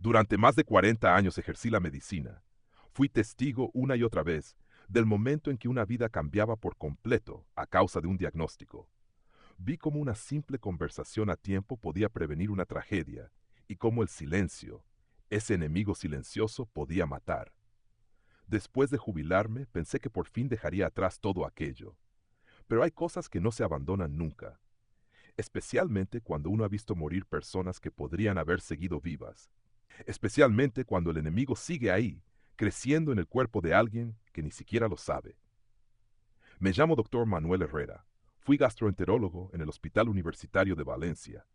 Durante más de 40 años ejercí la medicina. Fui testigo una y otra vez del momento en que una vida cambiaba por completo a causa de un diagnóstico. Vi cómo una simple conversación a tiempo podía prevenir una tragedia y cómo el silencio, ese enemigo silencioso, podía matar. Después de jubilarme, pensé que por fin dejaría atrás todo aquello. Pero hay cosas que no se abandonan nunca, especialmente cuando uno ha visto morir personas que podrían haber seguido vivas, especialmente cuando el enemigo sigue ahí, creciendo en el cuerpo de alguien que ni siquiera lo sabe. Me llamo Dr. Manuel Herrera. Fui gastroenterólogo en el Hospital Universitario de Valencia.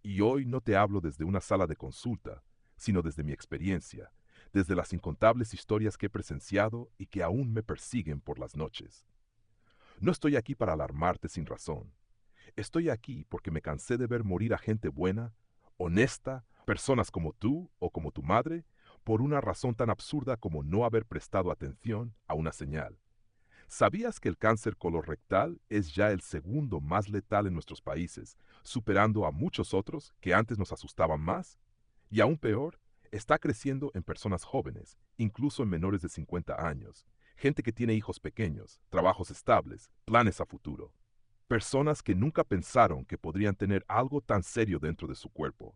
Y hoy no te hablo desde una sala de consulta, sino desde mi experiencia, desde las incontables historias que he presenciado y que aún me persiguen por las noches. No estoy aquí para alarmarte sin razón. Estoy aquí porque me cansé de ver morir a gente buena, honesta, personas como tú o como tu madre, por una razón tan absurda como no haber prestado atención a una señal. ¿Sabías que el cáncer colorectal es ya el segundo más letal en nuestros países, superando a muchos otros que antes nos asustaban más? Y aún peor, está creciendo en personas jóvenes, incluso en menores de 50 años, gente que tiene hijos pequeños, trabajos estables, planes a futuro. Personas que nunca pensaron que podrían tener algo tan serio dentro de su cuerpo,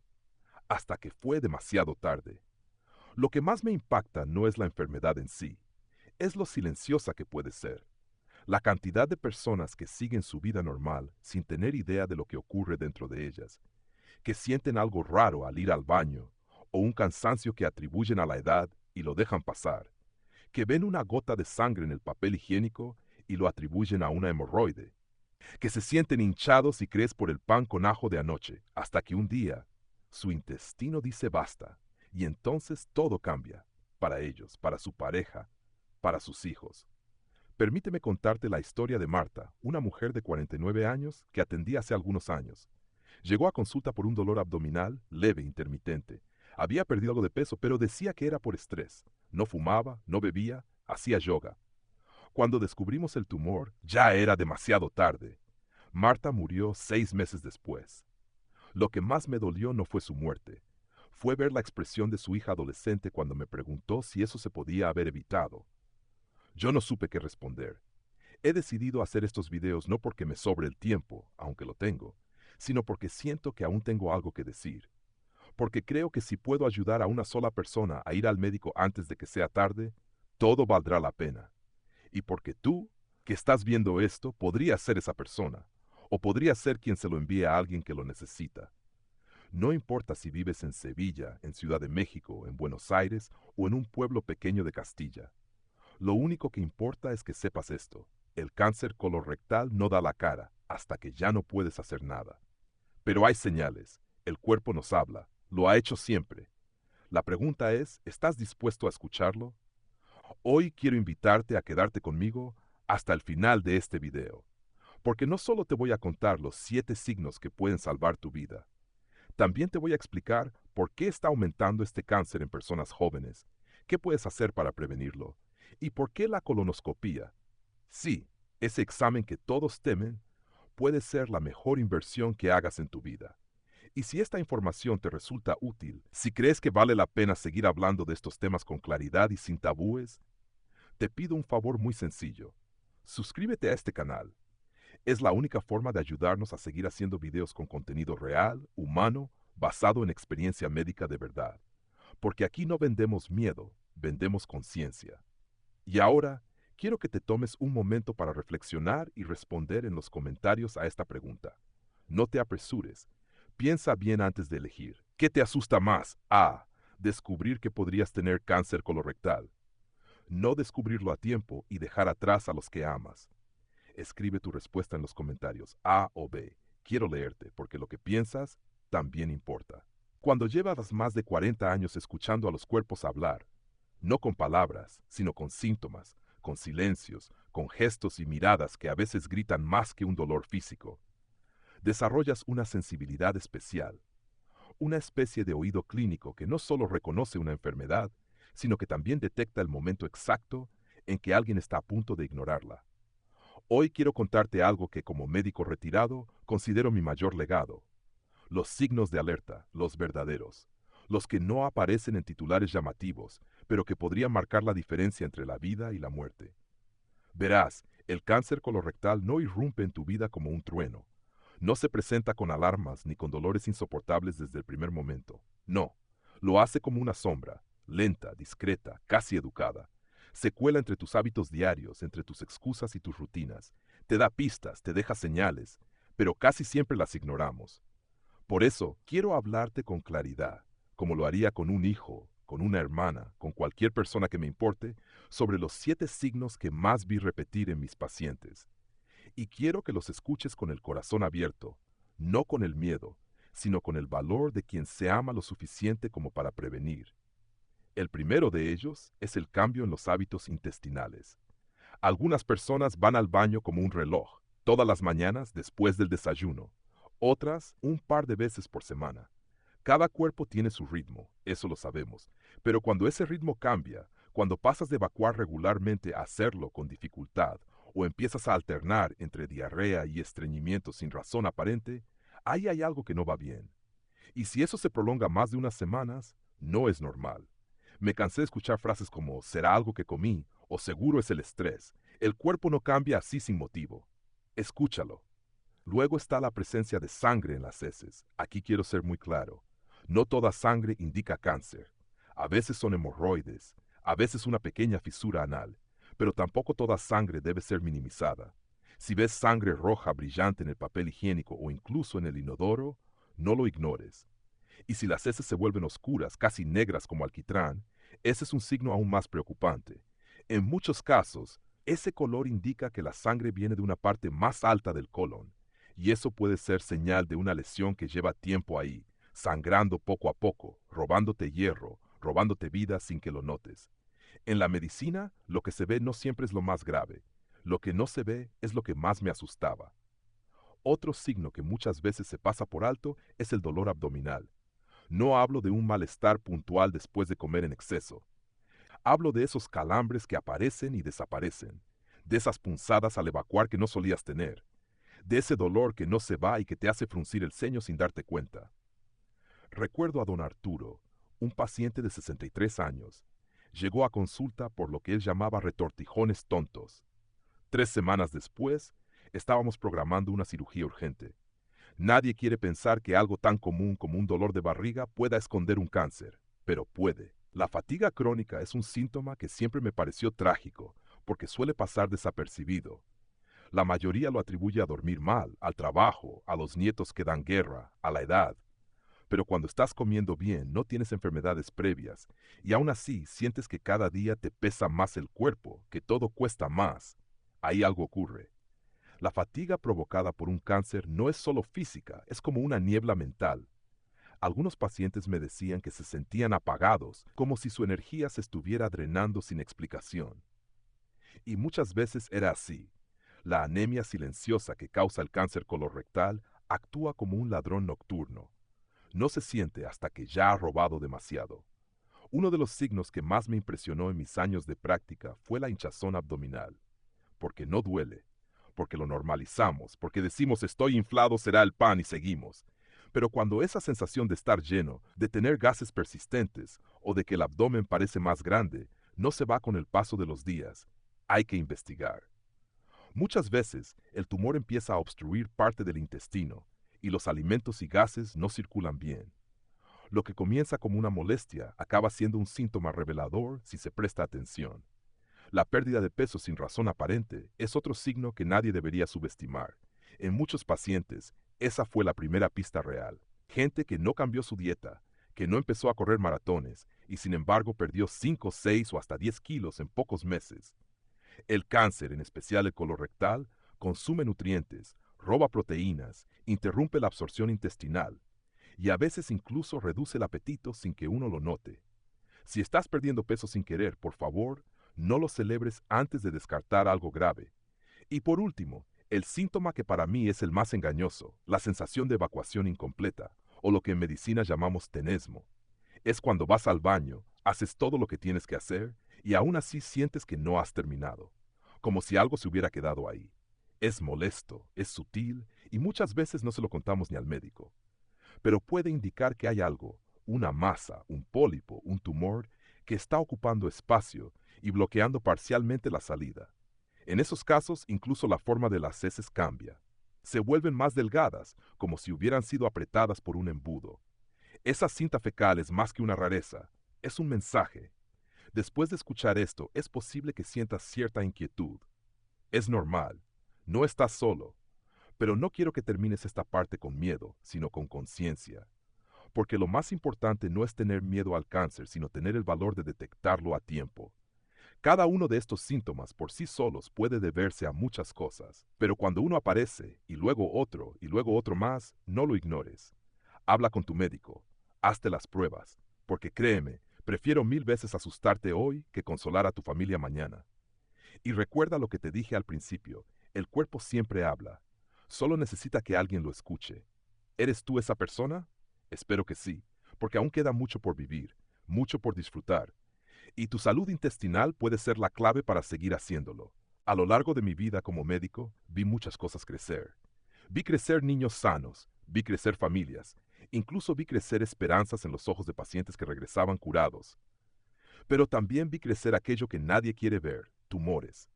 hasta que fue demasiado tarde. Lo que más me impacta no es la enfermedad en sí, es lo silenciosa que puede ser. La cantidad de personas que siguen su vida normal sin tener idea de lo que ocurre dentro de ellas, que sienten algo raro al ir al baño, o un cansancio que atribuyen a la edad y lo dejan pasar, que ven una gota de sangre en el papel higiénico y lo atribuyen a una hemorroide, que se sienten hinchados y crees por el pan con ajo de anoche, hasta que un día su intestino dice basta, y entonces todo cambia, para ellos, para su pareja, para sus hijos. Permíteme contarte la historia de Marta, una mujer de 49 años que atendí hace algunos años. Llegó a consulta por un dolor abdominal leve, intermitente. Había perdido algo de peso, pero decía que era por estrés. No fumaba, no bebía, hacía yoga. Cuando descubrimos el tumor, ya era demasiado tarde. Marta murió 6 meses después. Lo que más me dolió no fue su muerte. Fue ver la expresión de su hija adolescente cuando me preguntó si eso se podía haber evitado. Yo no supe qué responder. He decidido hacer estos videos no porque me sobre el tiempo, aunque lo tengo, sino porque siento que aún tengo algo que decir. Porque creo que si puedo ayudar a una sola persona a ir al médico antes de que sea tarde, todo valdrá la pena. Y porque tú, que estás viendo esto, podrías ser esa persona, o podrías ser quien se lo envíe a alguien que lo necesita. No importa si vives en Sevilla, en Ciudad de México, en Buenos Aires o en un pueblo pequeño de Castilla. Lo único que importa es que sepas esto. El cáncer colorectal no da la cara hasta que ya no puedes hacer nada. Pero hay señales. El cuerpo nos habla. Lo ha hecho siempre. La pregunta es, ¿estás dispuesto a escucharlo? Hoy quiero invitarte a quedarte conmigo hasta el final de este video. Porque no solo te voy a contar los 7 signos que pueden salvar tu vida. También te voy a explicar por qué está aumentando este cáncer en personas jóvenes, qué puedes hacer para prevenirlo y por qué la colonoscopía, sí, ese examen que todos temen, puede ser la mejor inversión que hagas en tu vida. Y si esta información te resulta útil, si crees que vale la pena seguir hablando de estos temas con claridad y sin tabúes, te pido un favor muy sencillo. Suscríbete a este canal. Es la única forma de ayudarnos a seguir haciendo videos con contenido real, humano, basado en experiencia médica de verdad. Porque aquí no vendemos miedo, vendemos conciencia. Y ahora, quiero que te tomes un momento para reflexionar y responder en los comentarios a esta pregunta. No te apresures. Piensa bien antes de elegir. ¿Qué te asusta más? A. Descubrir que podrías tener cáncer colorectal. No descubrirlo a tiempo y dejar atrás a los que amas. Escribe tu respuesta en los comentarios, A o B. Quiero leerte, porque lo que piensas también importa. Cuando llevas más de 40 años escuchando a los cuerpos hablar, no con palabras, sino con síntomas, con silencios, con gestos y miradas que a veces gritan más que un dolor físico, desarrollas una sensibilidad especial, una especie de oído clínico que no solo reconoce una enfermedad, sino que también detecta el momento exacto en que alguien está a punto de ignorarla. Hoy quiero contarte algo que como médico retirado considero mi mayor legado. Los signos de alerta, los verdaderos. los que no aparecen en titulares llamativos, pero que podrían marcar la diferencia entre la vida y la muerte. Verás, el cáncer colorectal no irrumpe en tu vida como un trueno. No se presenta con alarmas ni con dolores insoportables desde el primer momento. No, lo hace como una sombra, lenta, discreta, casi educada. Se cuela entre tus hábitos diarios, entre tus excusas y tus rutinas. Te da pistas, te deja señales, pero casi siempre las ignoramos. Por eso, quiero hablarte con claridad, como lo haría con un hijo, con una hermana, con cualquier persona que me importe, sobre los 7 signos que más vi repetir en mis pacientes. Y quiero que los escuches con el corazón abierto, no con el miedo, sino con el valor de quien se ama lo suficiente como para prevenir. El primero de ellos es el cambio en los hábitos intestinales. Algunas personas van al baño como un reloj, todas las mañanas después del desayuno, otras un par de veces por semana. Cada cuerpo tiene su ritmo, eso lo sabemos, pero cuando ese ritmo cambia, cuando pasas de evacuar regularmente a hacerlo con dificultad, o empiezas a alternar entre diarrea y estreñimiento sin razón aparente, ahí hay algo que no va bien. Y si eso se prolonga más de unas semanas, no es normal. Me cansé de escuchar frases como «será algo que comí» o «seguro es el estrés». El cuerpo no cambia así sin motivo. Escúchalo. Luego está la presencia de sangre en las heces. Aquí quiero ser muy claro. No toda sangre indica cáncer. A veces son hemorroides, a veces una pequeña fisura anal, pero tampoco toda sangre debe ser minimizada. Si ves sangre roja brillante en el papel higiénico o incluso en el inodoro, no lo ignores. Y si las heces se vuelven oscuras, casi negras como alquitrán, ese es un signo aún más preocupante. En muchos casos, ese color indica que la sangre viene de una parte más alta del colon, y eso puede ser señal de una lesión que lleva tiempo ahí, sangrando poco a poco, robándote hierro, robándote vida sin que lo notes. En la medicina, lo que se ve no siempre es lo más grave. Lo que no se ve es lo que más me asustaba. Otro signo que muchas veces se pasa por alto es el dolor abdominal. No hablo de un malestar puntual después de comer en exceso. Hablo de esos calambres que aparecen y desaparecen, de esas punzadas al evacuar que no solías tener, de ese dolor que no se va y que te hace fruncir el ceño sin darte cuenta. Recuerdo a don Arturo, un paciente de 63 años. Llegó a consulta por lo que él llamaba retortijones tontos. 3 semanas después, estábamos programando una cirugía urgente. Nadie quiere pensar que algo tan común como un dolor de barriga pueda esconder un cáncer, pero puede. La fatiga crónica es un síntoma que siempre me pareció trágico, porque suele pasar desapercibido. La mayoría lo atribuye a dormir mal, al trabajo, a los nietos que dan guerra, a la edad. Pero cuando estás comiendo bien, no tienes enfermedades previas, y aún así sientes que cada día te pesa más el cuerpo, que todo cuesta más. Ahí algo ocurre. La fatiga provocada por un cáncer no es solo física, es como una niebla mental. Algunos pacientes me decían que se sentían apagados, como si su energía se estuviera drenando sin explicación. Y muchas veces era así. La anemia silenciosa que causa el cáncer colorectal actúa como un ladrón nocturno. No se siente hasta que ya ha robado demasiado. Uno de los signos que más me impresionó en mis años de práctica fue la hinchazón abdominal. Porque no duele, porque lo normalizamos, porque decimos estoy inflado será el pan y seguimos. Pero cuando esa sensación de estar lleno, de tener gases persistentes o de que el abdomen parece más grande, no se va con el paso de los días, hay que investigar. Muchas veces el tumor empieza a obstruir parte del intestino y los alimentos y gases no circulan bien. Lo que comienza como una molestia acaba siendo un síntoma revelador si se presta atención. La pérdida de peso sin razón aparente es otro signo que nadie debería subestimar. En muchos pacientes, esa fue la primera pista real. Gente que no cambió su dieta, que no empezó a correr maratones y sin embargo perdió 5, 6 o hasta 10 kilos en pocos meses. El cáncer, en especial el colorectal, consume nutrientes, roba proteínas, interrumpe la absorción intestinal y a veces incluso reduce el apetito sin que uno lo note. Si estás perdiendo peso sin querer, por favor, no lo celebres antes de descartar algo grave. Y por último, el síntoma que para mí es el más engañoso, la sensación de evacuación incompleta, o lo que en medicina llamamos tenesmo. Es cuando vas al baño, haces todo lo que tienes que hacer y aún así sientes que no has terminado, como si algo se hubiera quedado ahí. Es molesto, es sutil y muchas veces no se lo contamos ni al médico. Pero puede indicar que hay algo, una masa, un pólipo, un tumor que está ocupando espacio y bloqueando parcialmente la salida. En esos casos, incluso la forma de las heces cambia. Se vuelven más delgadas, como si hubieran sido apretadas por un embudo. Esa cinta fecal es más que una rareza, es un mensaje. Después de escuchar esto, es posible que sientas cierta inquietud. Es normal, no estás solo, pero no quiero que termines esta parte con miedo, sino con conciencia. Porque lo más importante no es tener miedo al cáncer, sino tener el valor de detectarlo a tiempo. Cada uno de estos síntomas por sí solos puede deberse a muchas cosas, pero cuando uno aparece, y luego otro más, no lo ignores. Habla con tu médico, hazte las pruebas, porque créeme, prefiero 1000 veces asustarte hoy que consolar a tu familia mañana. Y recuerda lo que te dije al principio, el cuerpo siempre habla, solo necesita que alguien lo escuche. ¿Eres tú esa persona? Espero que sí, porque aún queda mucho por vivir, mucho por disfrutar, y tu salud intestinal puede ser la clave para seguir haciéndolo. A lo largo de mi vida como médico, vi muchas cosas crecer. Vi crecer niños sanos, vi crecer familias, incluso vi crecer esperanzas en los ojos de pacientes que regresaban curados. Pero también vi crecer aquello que nadie quiere ver, tumores.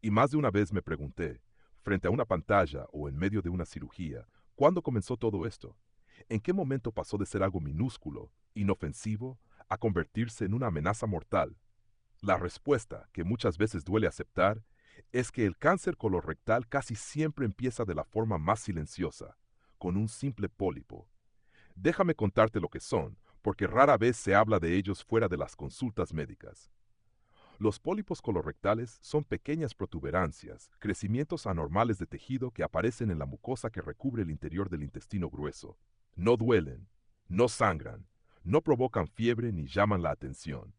Y más de una vez me pregunté, frente a una pantalla o en medio de una cirugía, ¿cuándo comenzó todo esto? ¿En qué momento pasó de ser algo minúsculo, inofensivo, a convertirse en una amenaza mortal? La respuesta, que muchas veces duele aceptar, es que el cáncer colorectal casi siempre empieza de la forma más silenciosa, con un simple pólipo. Déjame contarte lo que son, porque rara vez se habla de ellos fuera de las consultas médicas. Los pólipos colorectales son pequeñas protuberancias, crecimientos anormales de tejido que aparecen en la mucosa que recubre el interior del intestino grueso. No duelen, no sangran, no provocan fiebre ni llaman la atención.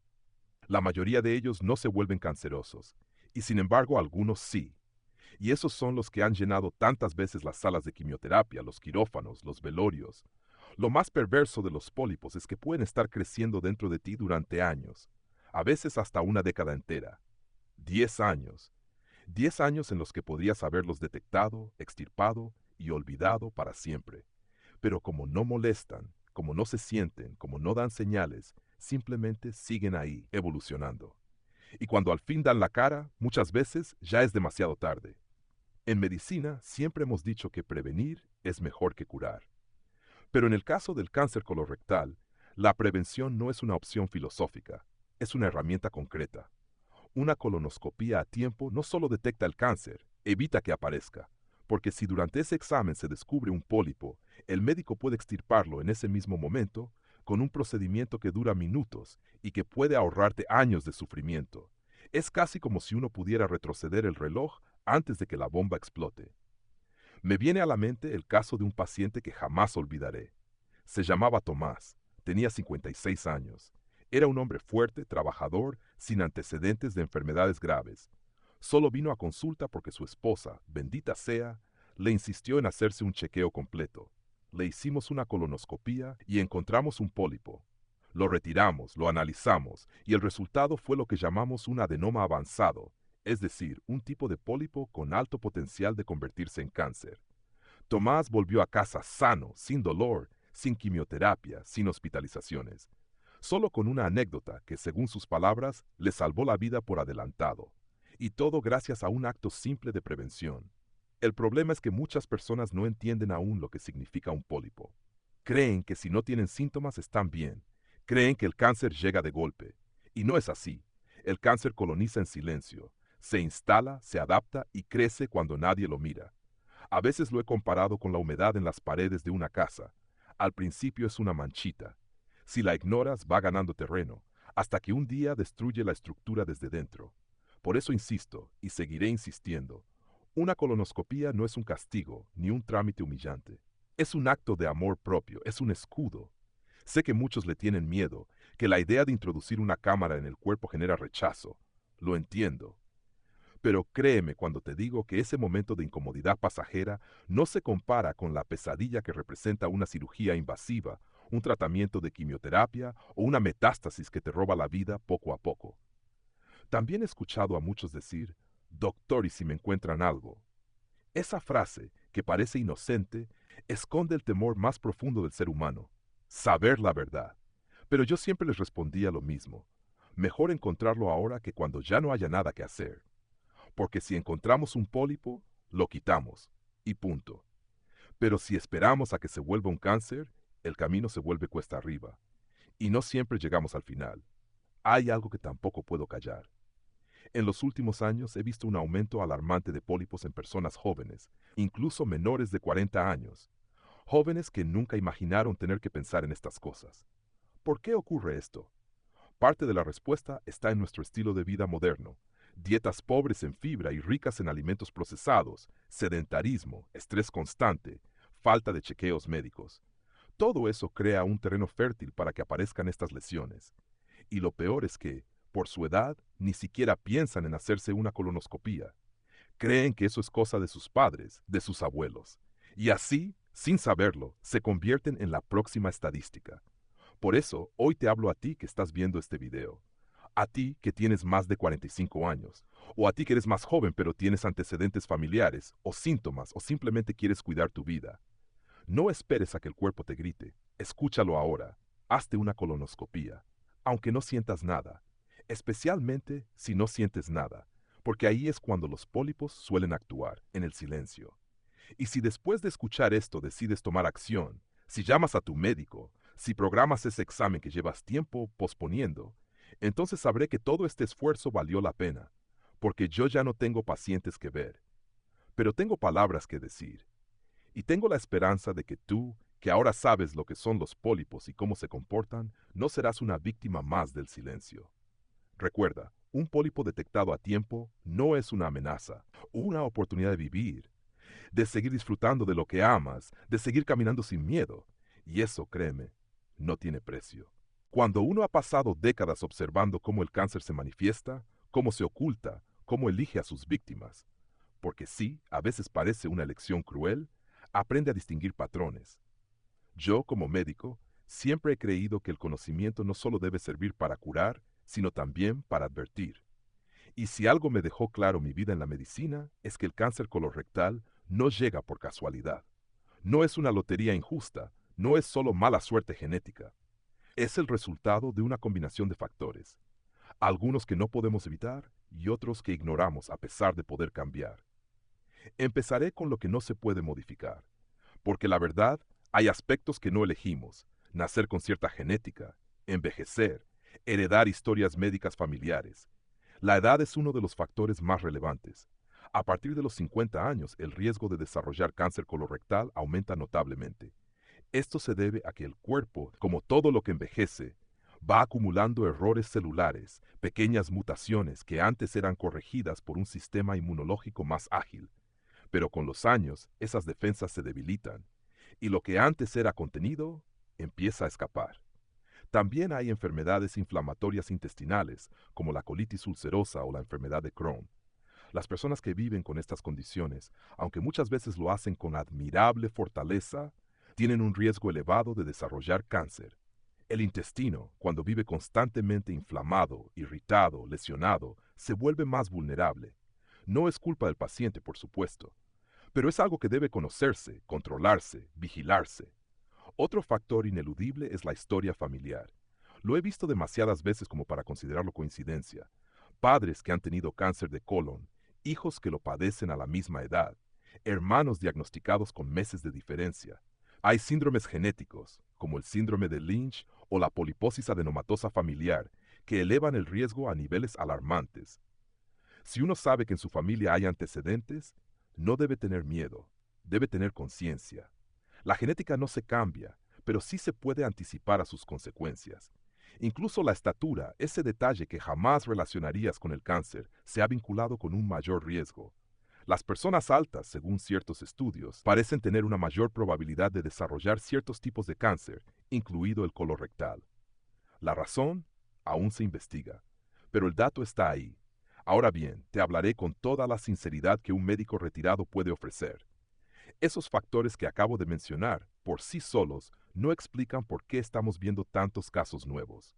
La mayoría de ellos no se vuelven cancerosos, y sin embargo algunos sí. Y esos son los que han llenado tantas veces las salas de quimioterapia, los quirófanos, los velorios. Lo más perverso de los pólipos es que pueden estar creciendo dentro de ti durante años, a veces hasta una década entera. 10 años. 10 años en los que podrías haberlos detectado, extirpado y olvidado para siempre. Pero como no molestan, como no se sienten, como no dan señales, simplemente siguen ahí, evolucionando. Y cuando al fin dan la cara, muchas veces ya es demasiado tarde. En medicina siempre hemos dicho que prevenir es mejor que curar. Pero en el caso del cáncer colorectal, la prevención no es una opción filosófica, es una herramienta concreta. Una colonoscopía a tiempo no solo detecta el cáncer, evita que aparezca, porque si durante ese examen se descubre un pólipo, el médico puede extirparlo en ese mismo momento con un procedimiento que dura minutos y que puede ahorrarte años de sufrimiento. Es casi como si uno pudiera retroceder el reloj antes de que la bomba explote. Me viene a la mente el caso de un paciente que jamás olvidaré. Se llamaba Tomás, tenía 56 años. Era un hombre fuerte, trabajador, sin antecedentes de enfermedades graves. Solo vino a consulta porque su esposa, bendita sea, le insistió en hacerse un chequeo completo. Le hicimos una colonoscopía y encontramos un pólipo. Lo retiramos, lo analizamos y el resultado fue lo que llamamos un adenoma avanzado, es decir, un tipo de pólipo con alto potencial de convertirse en cáncer. Tomás volvió a casa sano, sin dolor, sin quimioterapia, sin hospitalizaciones, solo con una anécdota que, según sus palabras, le salvó la vida por adelantado, y todo gracias a un acto simple de prevención. El problema es que muchas personas no entienden aún lo que significa un pólipo. Creen que si no tienen síntomas están bien, creen que el cáncer llega de golpe, y no es así. El cáncer coloniza en silencio, se instala, se adapta y crece cuando nadie lo mira. A veces lo he comparado con la humedad en las paredes de una casa. Al principio es una manchita. Si la ignoras, va ganando terreno, hasta que un día destruye la estructura desde dentro. Por eso insisto, y seguiré insistiendo, una colonoscopía no es un castigo ni un trámite humillante. Es un acto de amor propio, es un escudo. Sé que muchos le tienen miedo, que la idea de introducir una cámara en el cuerpo genera rechazo. Lo entiendo. Pero créeme cuando te digo que ese momento de incomodidad pasajera no se compara con la pesadilla que representa una cirugía invasiva, un tratamiento de quimioterapia o una metástasis que te roba la vida poco a poco. También he escuchado a muchos decir, doctor, ¿y si me encuentran algo? Esa frase, que parece inocente, esconde el temor más profundo del ser humano. saber la verdad. Pero yo siempre les respondía lo mismo. Mejor encontrarlo ahora que cuando ya no haya nada que hacer. Porque si encontramos un pólipo, lo quitamos. Y punto. Pero si esperamos a que se vuelva un cáncer, el camino se vuelve cuesta arriba. Y no siempre llegamos al final. Hay algo que tampoco puedo callar. En los últimos años he visto un aumento alarmante de pólipos en personas jóvenes, incluso menores de 40 años. Jóvenes que nunca imaginaron tener que pensar en estas cosas. ¿Por qué ocurre esto? Parte de la respuesta está en nuestro estilo de vida moderno. Dietas pobres en fibra y ricas en alimentos procesados, sedentarismo, estrés constante, falta de chequeos médicos. Todo eso crea un terreno fértil para que aparezcan estas lesiones. Y lo peor es que, por su edad, ni siquiera piensan en hacerse una colonoscopía. Creen que eso es cosa de sus padres, de sus abuelos. Y así, sin saberlo, se convierten en la próxima estadística. Por eso, hoy te hablo a ti que estás viendo este video. A ti que tienes más de 45 años. O a ti que eres más joven pero tienes antecedentes familiares, o síntomas, o simplemente quieres cuidar tu vida. No esperes a que el cuerpo te grite. Escúchalo ahora. Hazte una colonoscopía. Aunque no sientas nada. Especialmente si no sientes nada. Porque ahí es cuando los pólipos suelen actuar, en el silencio. Y si después de escuchar esto decides tomar acción, si llamas a tu médico, si programas ese examen que llevas tiempo posponiendo, entonces sabré que todo este esfuerzo valió la pena, porque yo ya no tengo pacientes que ver, pero tengo palabras que decir. Y tengo la esperanza de que tú, que ahora sabes lo que son los pólipos y cómo se comportan, no serás una víctima más del silencio. Recuerda, un pólipo detectado a tiempo no es una amenaza, una oportunidad de vivir, de seguir disfrutando de lo que amas, de seguir caminando sin miedo. Y eso, créeme, no tiene precio. Cuando uno ha pasado décadas observando cómo el cáncer se manifiesta, cómo se oculta, cómo elige a sus víctimas, porque sí, a veces parece una elección cruel, aprende a distinguir patrones. Yo, como médico, siempre he creído que el conocimiento no solo debe servir para curar, sino también para advertir. Y si algo me dejó claro mi vida en la medicina, es que el cáncer colorectal no llega por casualidad. No es una lotería injusta, no es solo mala suerte genética. Es el resultado de una combinación de factores, algunos que no podemos evitar y otros que ignoramos a pesar de poder cambiar. Empezaré con lo que no se puede modificar, porque la verdad, hay aspectos que no elegimos: nacer con cierta genética, envejecer, heredar historias médicas familiares. La edad es uno de los factores más relevantes. A partir de los 50 años, el riesgo de desarrollar cáncer colorectal aumenta notablemente. Esto se debe a que el cuerpo, como todo lo que envejece, va acumulando errores celulares, pequeñas mutaciones que antes eran corregidas por un sistema inmunológico más ágil. Pero con los años, esas defensas se debilitan, y lo que antes era contenido empieza a escapar. También hay enfermedades inflamatorias intestinales, como la colitis ulcerosa o la enfermedad de Crohn. Las personas que viven con estas condiciones, aunque muchas veces lo hacen con admirable fortaleza, tienen un riesgo elevado de desarrollar cáncer. El intestino, cuando vive constantemente inflamado, irritado, lesionado, se vuelve más vulnerable. No es culpa del paciente, por supuesto, pero es algo que debe conocerse, controlarse, vigilarse. Otro factor ineludible es la historia familiar. Lo he visto demasiadas veces como para considerarlo coincidencia. Padres que han tenido cáncer de colon, hijos que lo padecen a la misma edad, hermanos diagnosticados con meses de diferencia. Hay síndromes genéticos, como el síndrome de Lynch o la poliposis adenomatosa familiar, que elevan el riesgo a niveles alarmantes. Si uno sabe que en su familia hay antecedentes, no debe tener miedo, debe tener conciencia. La genética no se cambia, pero sí se puede anticipar a sus consecuencias. Incluso la estatura, ese detalle que jamás relacionarías con el cáncer, se ha vinculado con un mayor riesgo. Las personas altas, según ciertos estudios, parecen tener una mayor probabilidad de desarrollar ciertos tipos de cáncer, incluido el colorectal. La razón aún se investiga, pero el dato está ahí. Ahora bien, te hablaré con toda la sinceridad que un médico retirado puede ofrecer. Esos factores que acabo de mencionar, por sí solos, no explican por qué estamos viendo tantos casos nuevos.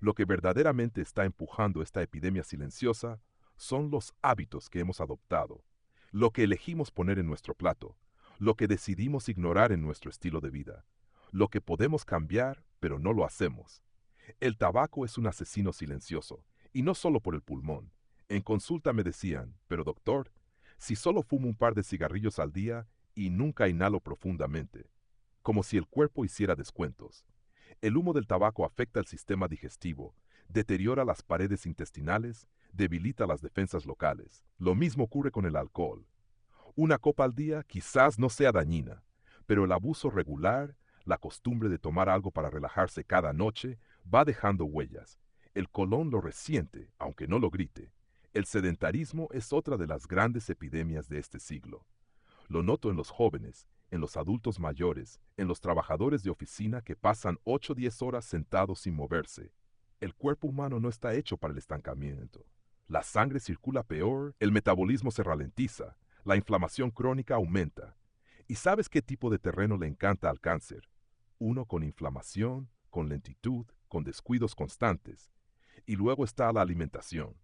Lo que verdaderamente está empujando esta epidemia silenciosa son los hábitos que hemos adoptado, lo que elegimos poner en nuestro plato, lo que decidimos ignorar en nuestro estilo de vida. Lo que podemos cambiar, pero no lo hacemos. El tabaco es un asesino silencioso, y no solo por el pulmón. En consulta me decían, pero doctor, si solo fumo un par de cigarrillos al día y nunca inhalo profundamente, como si el cuerpo hiciera descuentos. El humo del tabaco afecta el sistema digestivo, deteriora las paredes intestinales, debilita las defensas locales. Lo mismo ocurre con el alcohol. Una copa al día quizás no sea dañina, pero el abuso regular, la costumbre de tomar algo para relajarse cada noche, va dejando huellas. El colon lo resiente, aunque no lo grite. El sedentarismo es otra de las grandes epidemias de este siglo. Lo noto en los jóvenes, en los adultos mayores, en los trabajadores de oficina que pasan 8 o 10 horas sentados sin moverse. El cuerpo humano no está hecho para el estancamiento. La sangre circula peor, el metabolismo se ralentiza, la inflamación crónica aumenta. ¿Y sabes qué tipo de terreno le encanta al cáncer? Uno con inflamación, con lentitud, con descuidos constantes. Y luego está la alimentación.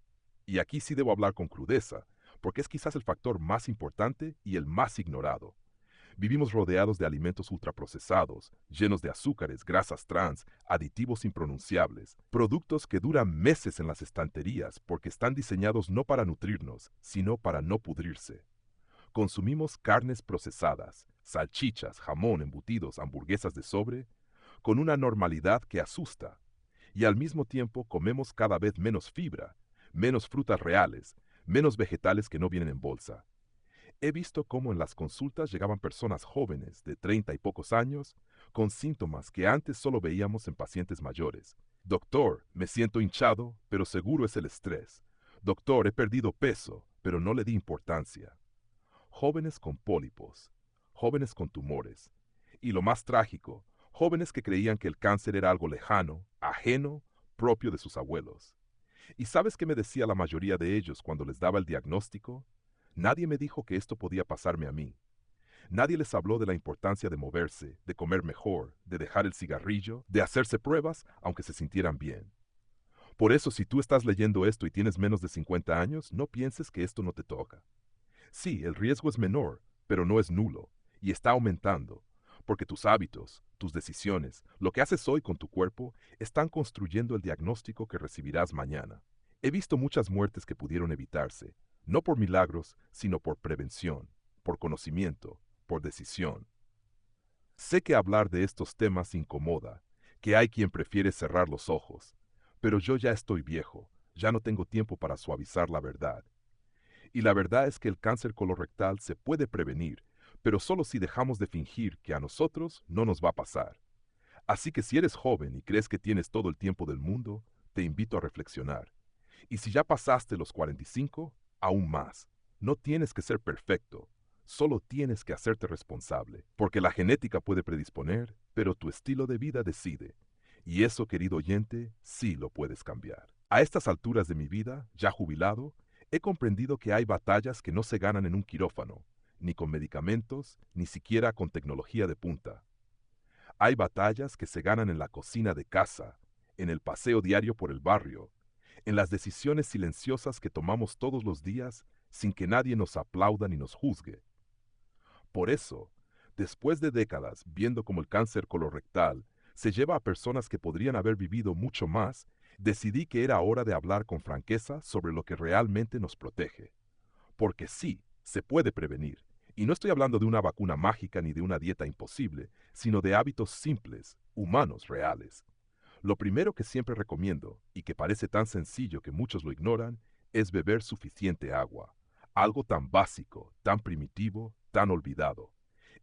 Y aquí sí debo hablar con crudeza, porque es quizás el factor más importante y el más ignorado. Vivimos rodeados de alimentos ultraprocesados, llenos de azúcares, grasas trans, aditivos impronunciables, productos que duran meses en las estanterías porque están diseñados no para nutrirnos, sino para no pudrirse. Consumimos carnes procesadas, salchichas, jamón, embutidos, hamburguesas de sobre, con una normalidad que asusta. Y al mismo tiempo comemos cada vez menos fibra, menos frutas reales, menos vegetales que no vienen en bolsa. He visto cómo en las consultas llegaban personas jóvenes de 30 y pocos años con síntomas que antes solo veíamos en pacientes mayores. Doctor, me siento hinchado, pero seguro es el estrés. Doctor, he perdido peso, pero no le di importancia. Jóvenes con pólipos, jóvenes con tumores. Y lo más trágico, jóvenes que creían que el cáncer era algo lejano, ajeno, propio de sus abuelos. ¿Y sabes qué me decía la mayoría de ellos cuando les daba el diagnóstico? Nadie me dijo que esto podía pasarme a mí. Nadie les habló de la importancia de moverse, de comer mejor, de dejar el cigarrillo, de hacerse pruebas aunque se sintieran bien. Por eso, si tú estás leyendo esto y tienes menos de 50 años, no pienses que esto no te toca. Sí, el riesgo es menor, pero no es nulo, y está aumentando, porque tus hábitos, tus decisiones, lo que haces hoy con tu cuerpo, están construyendo el diagnóstico que recibirás mañana. He visto muchas muertes que pudieron evitarse, no por milagros, sino por prevención, por conocimiento, por decisión. Sé que hablar de estos temas incomoda, que hay quien prefiere cerrar los ojos, pero yo ya estoy viejo, ya no tengo tiempo para suavizar la verdad. Y la verdad es que el cáncer colorectal se puede prevenir, pero solo si dejamos de fingir que a nosotros no nos va a pasar. Así que si eres joven y crees que tienes todo el tiempo del mundo, te invito a reflexionar. Y si ya pasaste los 45, aún más. No tienes que ser perfecto, solo tienes que hacerte responsable, porque la genética puede predisponer, pero tu estilo de vida decide. Y eso, querido oyente, sí lo puedes cambiar. A estas alturas de mi vida, ya jubilado, he comprendido que hay batallas que no se ganan en un quirófano, ni con medicamentos, ni siquiera con tecnología de punta. Hay batallas que se ganan en la cocina de casa, en el paseo diario por el barrio, en las decisiones silenciosas que tomamos todos los días sin que nadie nos aplauda ni nos juzgue. Por eso, después de décadas viendo cómo el cáncer colorectal se lleva a personas que podrían haber vivido mucho más, decidí que era hora de hablar con franqueza sobre lo que realmente nos protege. Porque sí, se puede prevenir. Y no estoy hablando de una vacuna mágica ni de una dieta imposible, sino de hábitos simples, humanos reales. Lo primero que siempre recomiendo, y que parece tan sencillo que muchos lo ignoran, es beber suficiente agua. Algo tan básico, tan primitivo, tan olvidado.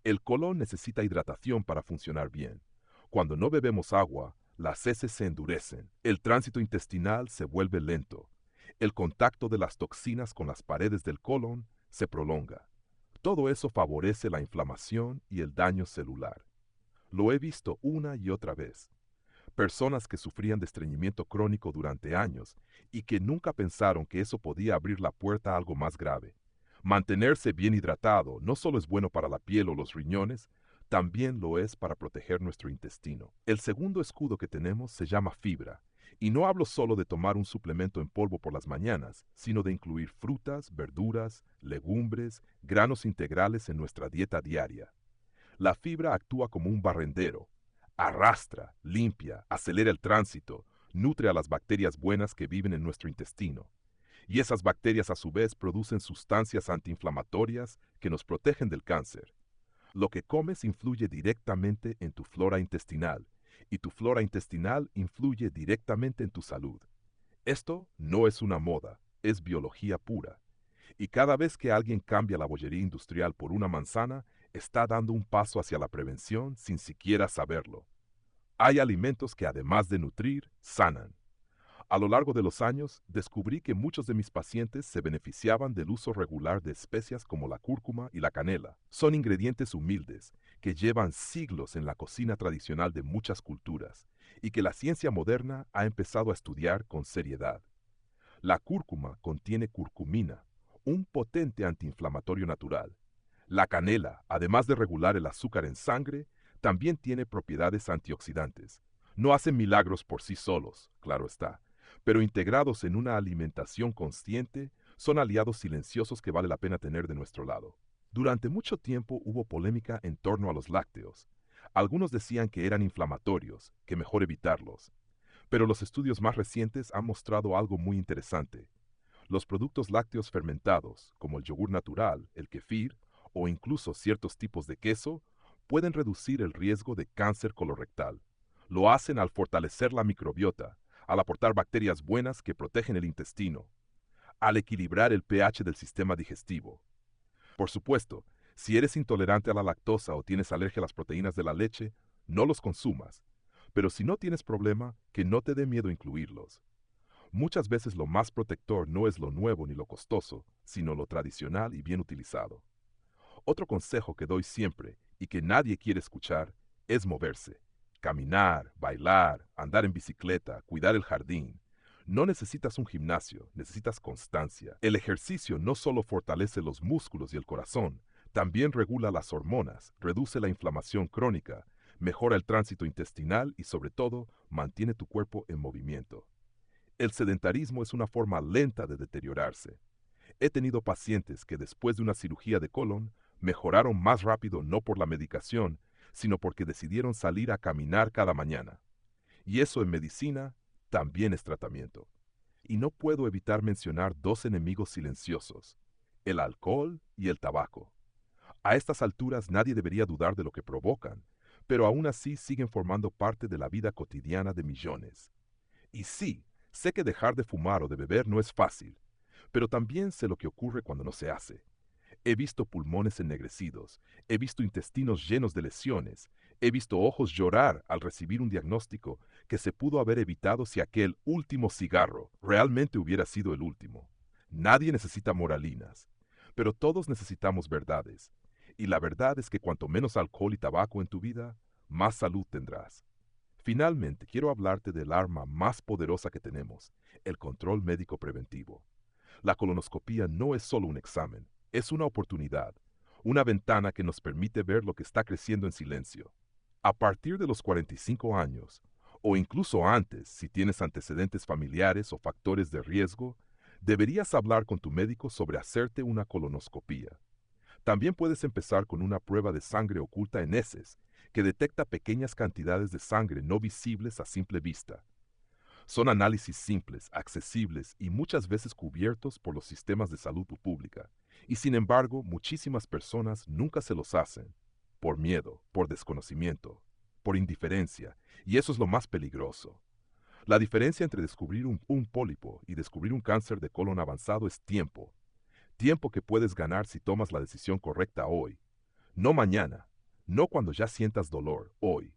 El colon necesita hidratación para funcionar bien. Cuando no bebemos agua, las heces se endurecen, el tránsito intestinal se vuelve lento, el contacto de las toxinas con las paredes del colon se prolonga. Todo eso favorece la inflamación y el daño celular. Lo he visto una y otra vez. Personas que sufrían de estreñimiento crónico durante años y que nunca pensaron que eso podía abrir la puerta a algo más grave. Mantenerse bien hidratado no solo es bueno para la piel o los riñones, también lo es para proteger nuestro intestino. El segundo escudo que tenemos se llama fibra, y no hablo solo de tomar un suplemento en polvo por las mañanas, sino de incluir frutas, verduras, legumbres, granos integrales en nuestra dieta diaria. La fibra actúa como un barrendero, Arrastra, limpia, acelera el tránsito, nutre a las bacterias buenas que viven en nuestro intestino. Y esas bacterias a su vez producen sustancias antiinflamatorias que nos protegen del cáncer. Lo que comes influye directamente en tu flora intestinal, y tu flora intestinal influye directamente en tu salud. Esto no es una moda, es biología pura. Y cada vez que alguien cambia la bollería industrial por una manzana, está dando un paso hacia la prevención sin siquiera saberlo. Hay alimentos que además de nutrir, sanan. A lo largo de los años, descubrí que muchos de mis pacientes se beneficiaban del uso regular de especias como la cúrcuma y la canela. Son ingredientes humildes que llevan siglos en la cocina tradicional de muchas culturas y que la ciencia moderna ha empezado a estudiar con seriedad. La cúrcuma contiene curcumina, un potente antiinflamatorio natural. La canela, además de regular el azúcar en sangre, también tiene propiedades antioxidantes. No hacen milagros por sí solos, claro está, pero integrados en una alimentación consciente, son aliados silenciosos que vale la pena tener de nuestro lado. Durante mucho tiempo hubo polémica en torno a los lácteos. Algunos decían que eran inflamatorios, que mejor evitarlos. Pero los estudios más recientes han mostrado algo muy interesante. Los productos lácteos fermentados, como el yogur natural, el kefir o incluso ciertos tipos de queso, pueden reducir el riesgo de cáncer colorectal. Lo hacen al fortalecer la microbiota, al aportar bacterias buenas que protegen el intestino, al equilibrar el pH del sistema digestivo. Por supuesto, si eres intolerante a la lactosa o tienes alergia a las proteínas de la leche, no los consumas. Pero si no tienes problema, que no te dé miedo incluirlos. Muchas veces lo más protector no es lo nuevo ni lo costoso, sino lo tradicional y bien utilizado. Otro consejo que doy siempre y que nadie quiere escuchar es moverse. Caminar, bailar, andar en bicicleta, cuidar el jardín. No necesitas un gimnasio, necesitas constancia. El ejercicio no solo fortalece los músculos y el corazón, también regula las hormonas, reduce la inflamación crónica, mejora el tránsito intestinal y sobre todo mantiene tu cuerpo en movimiento. El sedentarismo es una forma lenta de deteriorarse. He tenido pacientes que después de una cirugía de colon mejoraron más rápido no por la medicación, sino porque decidieron salir a caminar cada mañana. Y eso en medicina también es tratamiento. Y no puedo evitar mencionar dos enemigos silenciosos, el alcohol y el tabaco. A estas alturas nadie debería dudar de lo que provocan, pero aún así siguen formando parte de la vida cotidiana de millones. Y sí, sé que dejar de fumar o de beber no es fácil, pero también sé lo que ocurre cuando no se hace. He visto pulmones ennegrecidos, he visto intestinos llenos de lesiones, he visto ojos llorar al recibir un diagnóstico que se pudo haber evitado si aquel último cigarro realmente hubiera sido el último. Nadie necesita moralinas, pero todos necesitamos verdades. Y la verdad es que cuanto menos alcohol y tabaco en tu vida, más salud tendrás. Finalmente, quiero hablarte del arma más poderosa que tenemos, el control médico preventivo. La colonoscopía no es solo un examen, es una oportunidad, una ventana que nos permite ver lo que está creciendo en silencio. A partir de los 45 años, o incluso antes, si tienes antecedentes familiares o factores de riesgo, deberías hablar con tu médico sobre hacerte una colonoscopía. También puedes empezar con una prueba de sangre oculta en heces, que detecta pequeñas cantidades de sangre no visibles a simple vista. Son análisis simples, accesibles y muchas veces cubiertos por los sistemas de salud pública. Y sin embargo, muchísimas personas nunca se los hacen, por miedo, por desconocimiento, por indiferencia, y eso es lo más peligroso. La diferencia entre descubrir un pólipo y descubrir un cáncer de colon avanzado es tiempo. Tiempo que puedes ganar si tomas la decisión correcta hoy. No mañana, no cuando ya sientas dolor, hoy.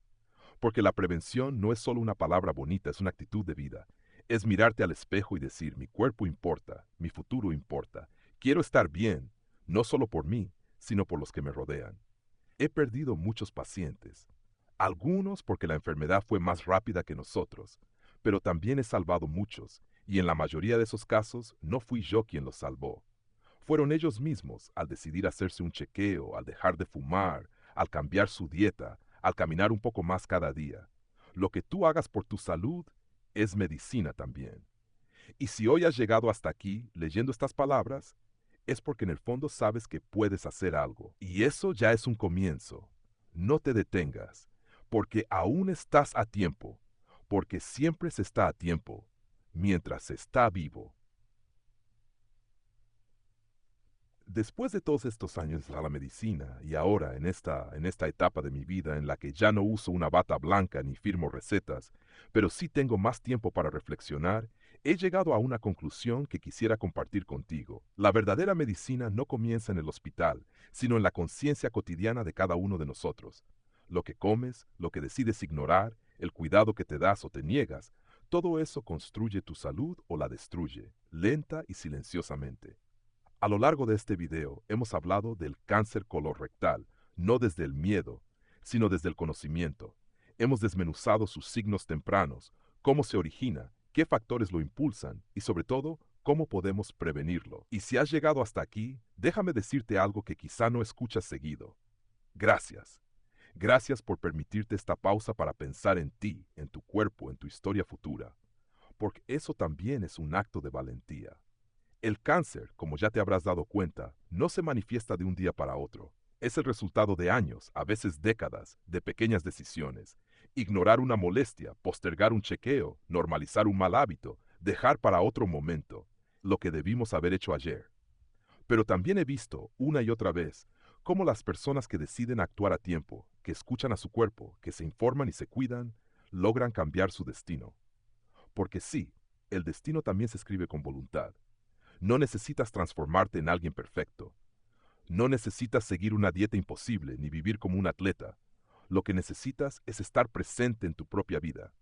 Porque la prevención no es solo una palabra bonita, es una actitud de vida. Es mirarte al espejo y decir, mi cuerpo importa, mi futuro importa. Quiero estar bien, no solo por mí, sino por los que me rodean. He perdido muchos pacientes, algunos porque la enfermedad fue más rápida que nosotros, pero también he salvado muchos, y en la mayoría de esos casos no fui yo quien los salvó. Fueron ellos mismos al decidir hacerse un chequeo, al dejar de fumar, al cambiar su dieta, al caminar un poco más cada día. Lo que tú hagas por tu salud es medicina también. Y si hoy has llegado hasta aquí leyendo estas palabras, es porque en el fondo sabes que puedes hacer algo. Y eso ya es un comienzo. No te detengas, porque aún estás a tiempo, porque siempre se está a tiempo, mientras se está vivo. Después de todos estos años a la medicina y ahora en esta etapa de mi vida en la que ya no uso una bata blanca ni firmo recetas, pero sí tengo más tiempo para reflexionar, he llegado a una conclusión que quisiera compartir contigo. La verdadera medicina no comienza en el hospital, sino en la conciencia cotidiana de cada uno de nosotros. Lo que comes, lo que decides ignorar, el cuidado que te das o te niegas, todo eso construye tu salud o la destruye, lenta y silenciosamente. A lo largo de este video hemos hablado del cáncer colorectal, no desde el miedo, sino desde el conocimiento. Hemos desmenuzado sus signos tempranos, cómo se origina, qué factores lo impulsan y sobre todo, cómo podemos prevenirlo. Y si has llegado hasta aquí, déjame decirte algo que quizá no escuchas seguido. Gracias. Gracias por permitirte esta pausa para pensar en ti, en tu cuerpo, en tu historia futura. Porque eso también es un acto de valentía. El cáncer, como ya te habrás dado cuenta, no se manifiesta de un día para otro. Es el resultado de años, a veces décadas, de pequeñas decisiones. Ignorar una molestia, postergar un chequeo, normalizar un mal hábito, dejar para otro momento lo que debimos haber hecho ayer. Pero también he visto, una y otra vez, cómo las personas que deciden actuar a tiempo, que escuchan a su cuerpo, que se informan y se cuidan, logran cambiar su destino. Porque sí, el destino también se escribe con voluntad. No necesitas transformarte en alguien perfecto. No necesitas seguir una dieta imposible ni vivir como un atleta. Lo que necesitas es estar presente en tu propia vida.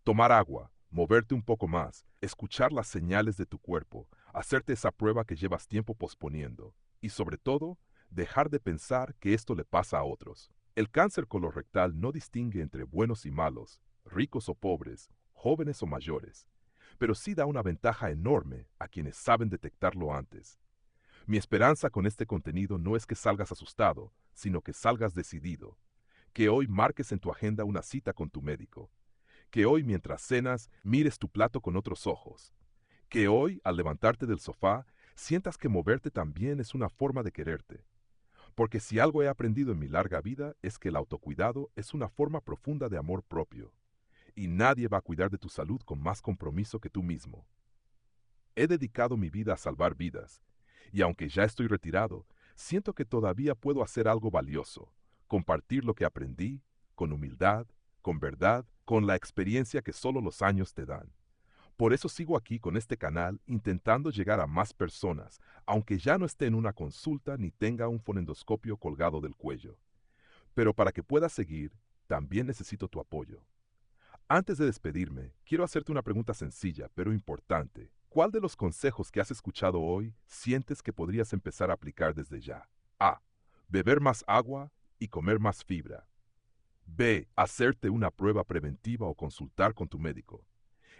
Tomar agua, moverte un poco más, escuchar las señales de tu cuerpo, hacerte esa prueba que llevas tiempo posponiendo. Y sobre todo, dejar de pensar que esto le pasa a otros. El cáncer colorectal no distingue entre buenos y malos, ricos o pobres, jóvenes o mayores, pero sí da una ventaja enorme a quienes saben detectarlo antes. Mi esperanza con este contenido no es que salgas asustado, sino que salgas decidido, que hoy marques en tu agenda una cita con tu médico, que hoy mientras cenas mires tu plato con otros ojos, que hoy al levantarte del sofá sientas que moverte también es una forma de quererte. Porque si algo he aprendido en mi larga vida es que el autocuidado es una forma profunda de amor propio, y nadie va a cuidar de tu salud con más compromiso que tú mismo. He dedicado mi vida a salvar vidas, y aunque ya estoy retirado, siento que todavía puedo hacer algo valioso, compartir lo que aprendí, con humildad, con verdad, con la experiencia que solo los años te dan. Por eso sigo aquí con este canal intentando llegar a más personas, aunque ya no esté en una consulta ni tenga un fonendoscopio colgado del cuello. Pero para que pueda seguir, también necesito tu apoyo. Antes de despedirme, quiero hacerte una pregunta sencilla, pero importante. ¿Cuál de los consejos que has escuchado hoy sientes que podrías empezar a aplicar desde ya? A. Beber más agua y comer más fibra. B. Hacerte una prueba preventiva o consultar con tu médico.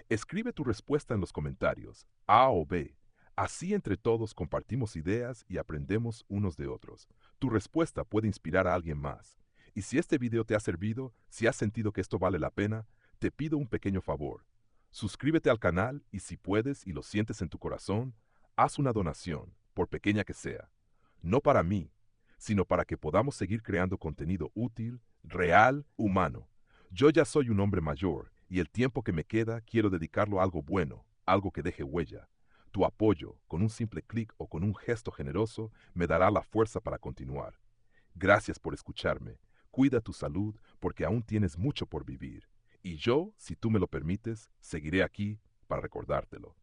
Escribe tu respuesta en los comentarios, A o B. Así entre todos compartimos ideas y aprendemos unos de otros. Tu respuesta puede inspirar a alguien más. Y si este video te ha servido, si has sentido que esto vale la pena, te pido un pequeño favor. Suscríbete al canal y si puedes y lo sientes en tu corazón, haz una donación, por pequeña que sea. No para mí, sino para que podamos seguir creando contenido útil, real, humano. Yo ya soy un hombre mayor y el tiempo que me queda quiero dedicarlo a algo bueno, algo que deje huella. Tu apoyo, con un simple clic o con un gesto generoso, me dará la fuerza para continuar. Gracias por escucharme. Cuida tu salud porque aún tienes mucho por vivir. Y yo, si tú me lo permites, seguiré aquí para recordártelo.